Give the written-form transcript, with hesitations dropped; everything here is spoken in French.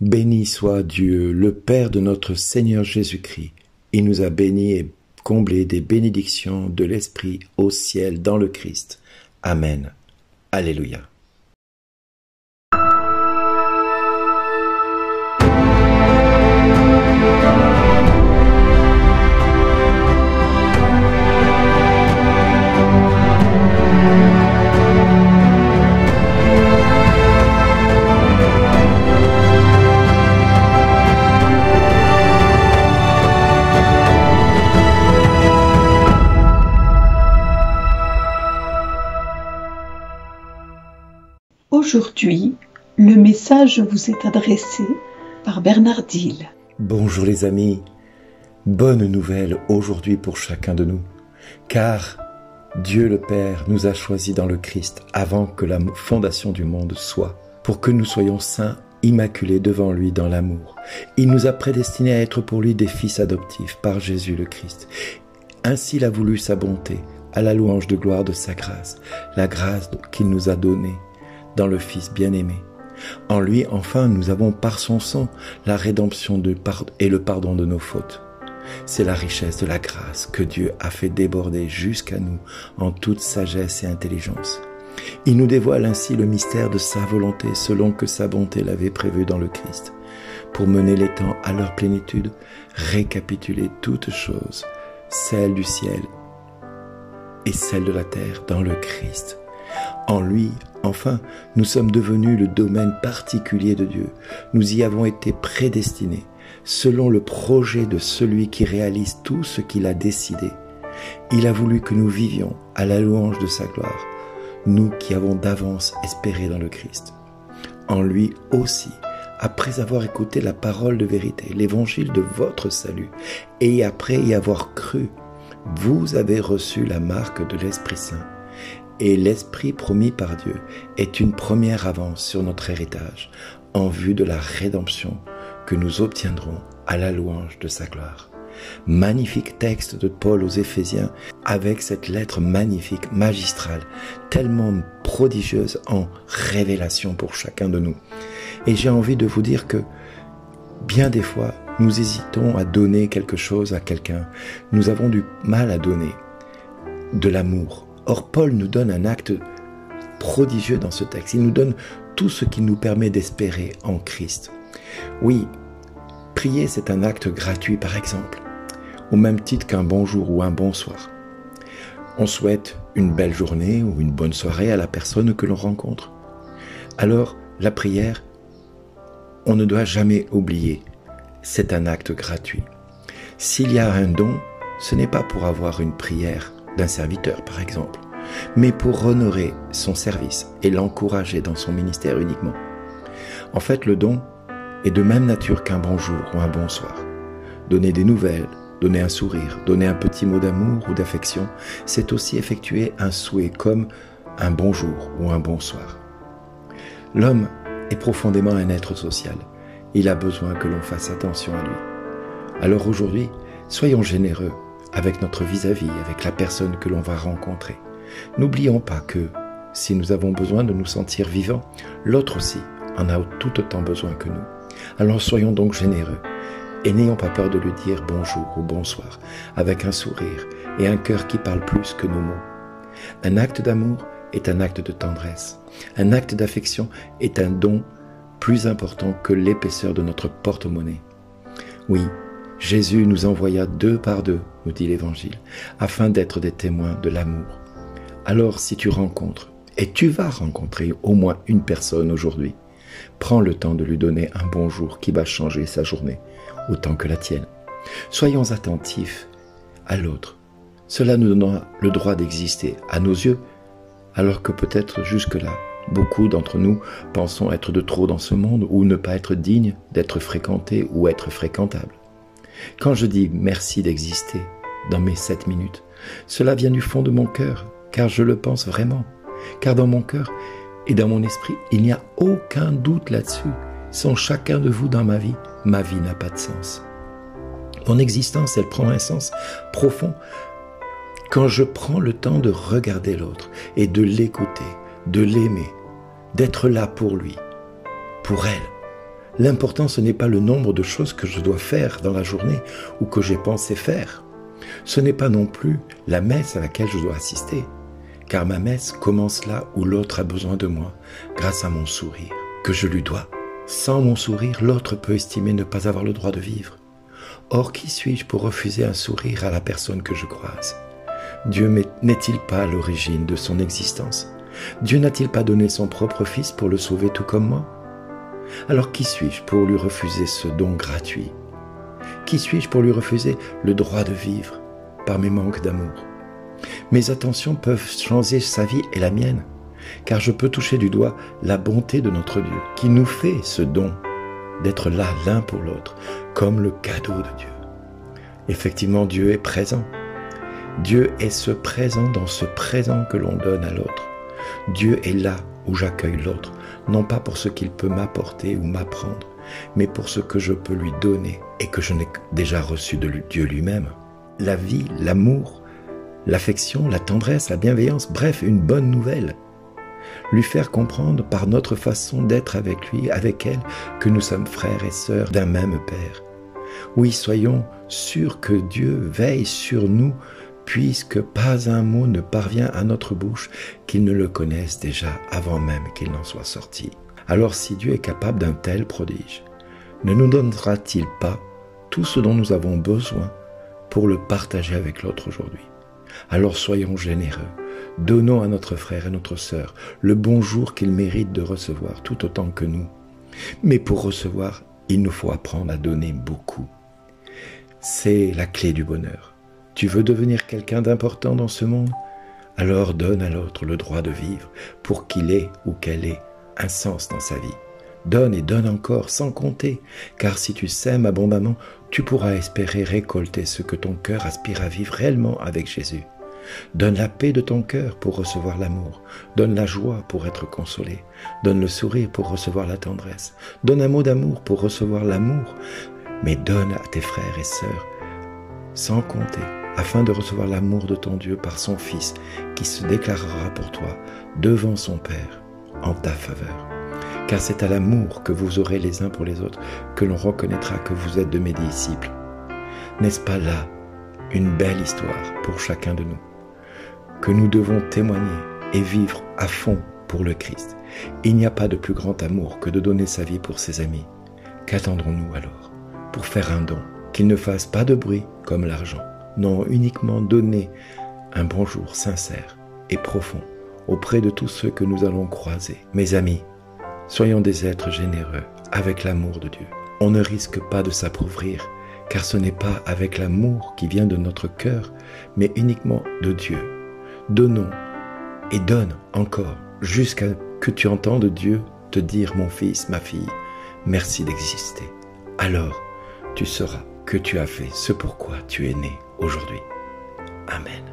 Béni soit Dieu, le Père de notre Seigneur Jésus-Christ. Il nous a bénis et comblés des bénédictions de l'Esprit au ciel dans le Christ. Amen. Alléluia. Aujourd'hui, le message vous est adressé par Bernard Dille. Bonjour les amis, bonne nouvelle aujourd'hui pour chacun de nous, car Dieu le Père nous a choisis dans le Christ avant que la fondation du monde soit, pour que nous soyons saints, immaculés devant lui dans l'amour. Il nous a prédestinés à être pour lui des fils adoptifs par Jésus le Christ. Ainsi il a voulu sa bonté, à la louange de gloire de sa grâce, la grâce qu'il nous a donnée dans le Fils bien-aimé. En lui, enfin, nous avons par son sang la rédemption et le pardon de nos fautes. C'est la richesse de la grâce que Dieu a fait déborder jusqu'à nous en toute sagesse et intelligence. Il nous dévoile ainsi le mystère de sa volonté selon que sa bonté l'avait prévu dans le Christ, pour mener les temps à leur plénitude, récapituler toutes choses, celles du ciel et celles de la terre dans le Christ. En lui, enfin, nous sommes devenus le domaine particulier de Dieu. Nous y avons été prédestinés, selon le projet de celui qui réalise tout ce qu'il a décidé. Il a voulu que nous vivions à la louange de sa gloire, nous qui avons d'avance espéré dans le Christ. En lui aussi, après avoir écouté la parole de vérité, l'évangile de votre salut, et après y avoir cru, vous avez reçu la marque de l'Esprit Saint. Et l'Esprit promis par Dieu est une première avance sur notre héritage en vue de la rédemption que nous obtiendrons à la louange de sa gloire. Magnifique texte de Paul aux Éphésiens avec cette lettre magnifique, magistrale, tellement prodigieuse en révélation pour chacun de nous. Et j'ai envie de vous dire que bien des fois, nous hésitons à donner quelque chose à quelqu'un. Nous avons du mal à donner de l'amour. Or, Paul nous donne un acte prodigieux dans ce texte. Il nous donne tout ce qui nous permet d'espérer en Christ. Oui, prier, c'est un acte gratuit, par exemple, au même titre qu'un bonjour ou un bonsoir. On souhaite une belle journée ou une bonne soirée à la personne que l'on rencontre. Alors, la prière, on ne doit jamais oublier, c'est un acte gratuit. S'il y a un don, ce n'est pas pour avoir une prière d'un serviteur par exemple, mais pour honorer son service et l'encourager dans son ministère uniquement. En fait, le don est de même nature qu'un bonjour ou un bonsoir. Donner des nouvelles, donner un sourire, donner un petit mot d'amour ou d'affection, c'est aussi effectuer un souhait comme un bonjour ou un bonsoir. L'homme est profondément un être social. Il a besoin que l'on fasse attention à lui. Alors aujourd'hui, soyons généreux avec notre vis-à-vis, avec la personne que l'on va rencontrer. N'oublions pas que, si nous avons besoin de nous sentir vivants, l'autre aussi en a tout autant besoin que nous. Alors soyons donc généreux et n'ayons pas peur de lui dire bonjour ou bonsoir, avec un sourire et un cœur qui parle plus que nos mots. Un acte d'amour est un acte de tendresse. Un acte d'affection est un don plus important que l'épaisseur de notre porte-monnaie. Oui, Jésus nous envoya 2 par 2, nous dit l'Évangile, afin d'être des témoins de l'amour. Alors si tu rencontres, et tu vas rencontrer au moins une personne aujourd'hui, prends le temps de lui donner un bonjour qui va changer sa journée, autant que la tienne. Soyons attentifs à l'autre. Cela nous donnera le droit d'exister à nos yeux, alors que peut-être jusque-là, beaucoup d'entre nous pensons être de trop dans ce monde ou ne pas être dignes d'être fréquentés ou être fréquentables. Quand je dis merci d'exister dans mes 7 minutes, cela vient du fond de mon cœur, car je le pense vraiment. Car dans mon cœur et dans mon esprit, il n'y a aucun doute là-dessus. Sans chacun de vous dans ma vie n'a pas de sens. Mon existence, elle prend un sens profond quand je prends le temps de regarder l'autre et de l'écouter, de l'aimer, d'être là pour lui, pour elle. L'important, ce n'est pas le nombre de choses que je dois faire dans la journée ou que j'ai pensé faire. Ce n'est pas non plus la messe à laquelle je dois assister, car ma messe commence là où l'autre a besoin de moi, grâce à mon sourire, que je lui dois. Sans mon sourire, l'autre peut estimer ne pas avoir le droit de vivre. Or, qui suis-je pour refuser un sourire à la personne que je croise? Dieu n'est-il pas à l'origine de son existence? Dieu n'a-t-il pas donné son propre Fils pour le sauver tout comme moi? Alors qui suis-je pour lui refuser ce don gratuit? Qui suis-je pour lui refuser le droit de vivre par mes manques d'amour? Mes attentions peuvent changer sa vie et la mienne, car je peux toucher du doigt la bonté de notre Dieu, qui nous fait ce don d'être là l'un pour l'autre, comme le cadeau de Dieu. Effectivement, Dieu est présent. Dieu est ce présent dans ce présent que l'on donne à l'autre. Dieu est là où j'accueille l'autre, non pas pour ce qu'il peut m'apporter ou m'apprendre, mais pour ce que je peux lui donner et que je n'ai déjà reçu de Dieu lui-même. La vie, l'amour, l'affection, la tendresse, la bienveillance, bref, une bonne nouvelle. Lui faire comprendre par notre façon d'être avec lui, avec elle, que nous sommes frères et sœurs d'un même Père. Oui, soyons sûrs que Dieu veille sur nous, puisque pas un mot ne parvient à notre bouche qu'il ne le connaisse déjà avant même qu'il n'en soit sorti. Alors si Dieu est capable d'un tel prodige, ne nous donnera-t-il pas tout ce dont nous avons besoin pour le partager avec l'autre aujourd'hui? Alors soyons généreux, donnons à notre frère et notre sœur le bonjour qu'ils méritent de recevoir tout autant que nous. Mais pour recevoir, il nous faut apprendre à donner beaucoup. C'est la clé du bonheur. Tu veux devenir quelqu'un d'important dans ce monde? Alors donne à l'autre le droit de vivre pour qu'il ait ou qu'elle ait un sens dans sa vie. Donne et donne encore sans compter, car si tu sèmes abondamment, tu pourras espérer récolter ce que ton cœur aspire à vivre réellement avec Jésus. Donne la paix de ton cœur pour recevoir l'amour. Donne la joie pour être consolé. Donne le sourire pour recevoir la tendresse. Donne un mot d'amour pour recevoir l'amour. Mais donne à tes frères et sœurs sans compter, afin de recevoir l'amour de ton Dieu par son Fils, qui se déclarera pour toi devant son Père en ta faveur. Car c'est à l'amour que vous aurez les uns pour les autres que l'on reconnaîtra que vous êtes de mes disciples. N'est-ce pas là une belle histoire pour chacun de nous, que nous devons témoigner et vivre à fond pour le Christ? Il n'y a pas de plus grand amour que de donner sa vie pour ses amis. Qu'attendrons-nous alors pour faire un don, qu'il ne fasse pas de bruit comme l'argent? Non, uniquement donner un bonjour sincère et profond auprès de tous ceux que nous allons croiser. Mes amis, soyons des êtres généreux avec l'amour de Dieu. On ne risque pas de s'appauvrir, car ce n'est pas avec l'amour qui vient de notre cœur, mais uniquement de Dieu. Donnons et donne encore, jusqu'à que tu entendes Dieu te dire, mon fils, ma fille, merci d'exister. Alors, tu sauras que tu as fait ce pourquoi tu es né aujourd'hui. Amen.